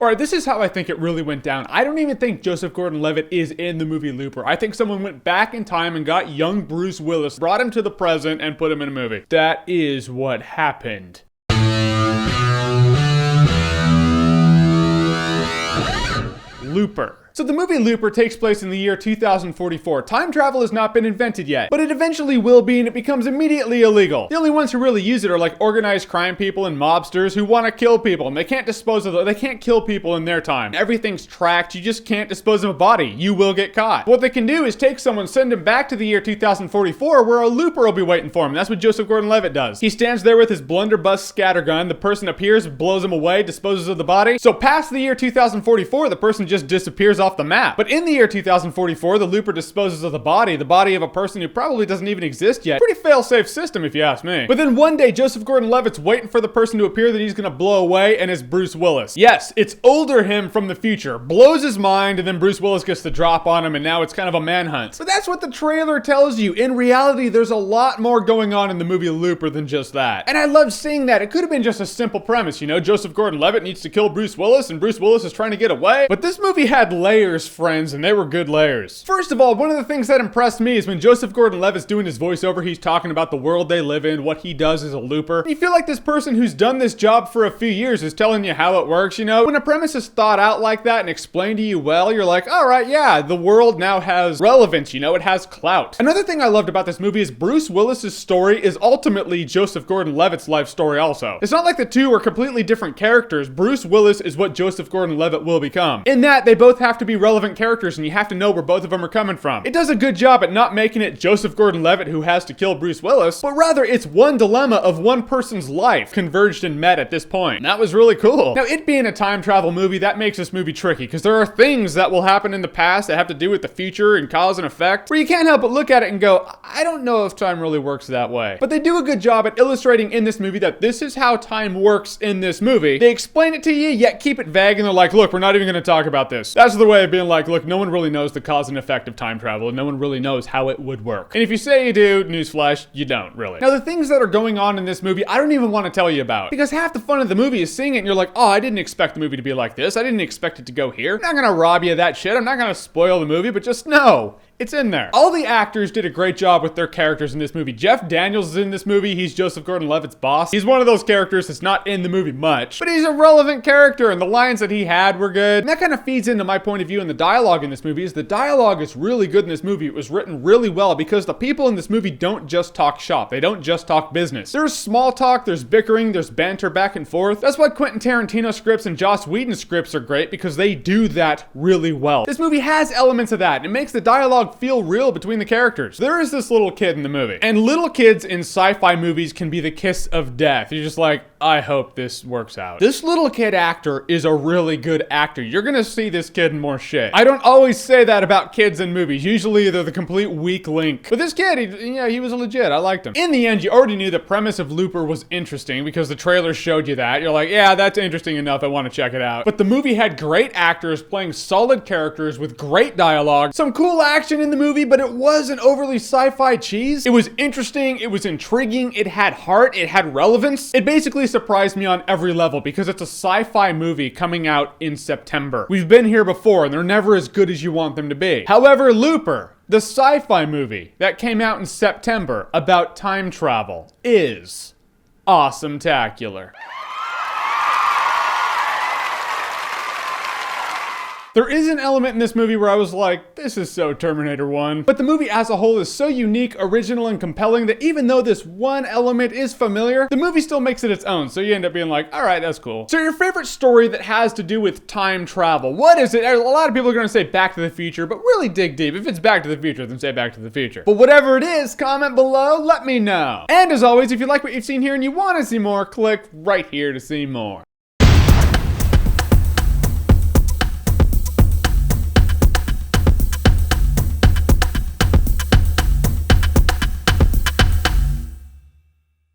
Alright, this is how I think it really went down. I don't even think Joseph Gordon-Levitt is in the movie Looper. I think someone went back in time and got young Bruce Willis, brought him to the present, and put him in a movie. That is what happened. Looper. So the movie Looper takes place in the year 2044. Time travel has not been invented yet, but it eventually will be, and it becomes immediately illegal. The only ones who really use it are like organized crime people and mobsters who want to kill people, and they can't they can't kill people in their time. Everything's tracked, you just can't dispose of a body. You will get caught. What they can do is take someone, send him back to the year 2044 where a looper will be waiting for him. That's what Joseph Gordon-Levitt does. He stands there with his blunderbuss scattergun, the person appears, blows him away, disposes of the body. So past the year 2044, the person just disappears off the map. But in the year 2044, the looper disposes of the body of a person who probably doesn't even exist yet. Pretty fail-safe system if you ask me. But then one day, Joseph Gordon-Levitt's waiting for the person to appear that he's gonna blow away, and it's Bruce Willis. Yes, it's older him from the future. Blows his mind, and then Bruce Willis gets the drop on him, and now it's kind of a manhunt. But that's what the trailer tells you. In reality, there's a lot more going on in the movie Looper than just that. And I love seeing that. It could have been just a simple premise, you know? Joseph Gordon-Levitt needs to kill Bruce Willis, and Bruce Willis is trying to get away. But this movie had layers, friends, and they were good layers. First of all, one of the things that impressed me is when Joseph Gordon-Levitt's doing his voiceover, he's talking about the world they live in, what he does as a looper. You feel like this person who's done this job for a few years is telling you how it works, you know? When a premise is thought out like that and explained to you well, you're like, all right, yeah, the world now has relevance, you know? It has clout. Another thing I loved about this movie is Bruce Willis's story is ultimately Joseph Gordon-Levitt's life story also. It's not like the two are completely different characters. Bruce Willis is what Joseph Gordon-Levitt will become. In that, they both have to be relevant characters, and you have to know where both of them are coming from. It does a good job at not making it Joseph Gordon-Levitt who has to kill Bruce Willis, but rather it's one dilemma of one person's life converged and met at this point. And that was really cool. Now, it being a time travel movie, that makes this movie tricky, because there are things that will happen in the past that have to do with the future and cause and effect, where you can't help but look at it and go, I don't know if time really works that way. But they do a good job at illustrating in this movie that this is how time works in this movie. They explain it to you, yet keep it vague, and they're like, look, we're not even going to talk about this. That's the way of being like, look, no one really knows the cause and effect of time travel, and no one really knows how it would work. And if you say you do, newsflash, you don't really. Now, the things that are going on in this movie, I don't even want to tell you about, because half the fun of the movie is seeing it and you're like, oh, I didn't expect the movie to be like this. I didn't expect it to go here. I'm not gonna rob you of that shit. I'm not gonna spoil the movie, but just know it's in there. All the actors did a great job with their characters in this movie. Jeff Daniels is in this movie. He's Joseph Gordon-Levitt's boss. He's one of those characters that's not in the movie much, but he's a relevant character, and the lines that he had were good. And that kind of feeds into my point of view in the dialogue in this movie. Is the dialogue is really good in this movie. It was written really well because the people in this movie don't just talk shop. They don't just talk business. There's small talk, there's bickering, there's banter back and forth. That's why Quentin Tarantino scripts and Joss Whedon scripts are great, because they do that really well. This movie has elements of that, and it makes the dialogue feel real between the characters. There is this little kid in the movie, and little kids in sci-fi movies can be the kiss of death. You're just like, I hope this works out. This little kid actor is a really good actor. You're gonna see this kid in more shit. I don't always say that about kids in movies. Usually they're the complete weak link. But this kid, he was legit. I liked him. In the end, you already knew the premise of Looper was interesting because the trailer showed you that. You're like, yeah, that's interesting enough. I want to check it out. But the movie had great actors playing solid characters with great dialogue, some cool action in the movie, but it wasn't overly sci-fi cheese. It was interesting. It was intriguing. It had heart. It had relevance. It basically surprised me on every level because it's a sci-fi movie coming out in September. We've been here before, and they're never as good as you want them to be. However, Looper, the sci-fi movie that came out in September about time travel, is awesome-tacular. There is an element in this movie where I was like, this is so Terminator 1. But the movie as a whole is so unique, original, and compelling that even though this one element is familiar, the movie still makes it its own. So you end up being like, all right, that's cool. So your favorite story that has to do with time travel, what is it? A lot of people are going to say Back to the Future, but really dig deep. If it's Back to the Future, then say Back to the Future. But whatever it is, comment below, let me know. And as always, if you like what you've seen here and you want to see more, click right here to see more.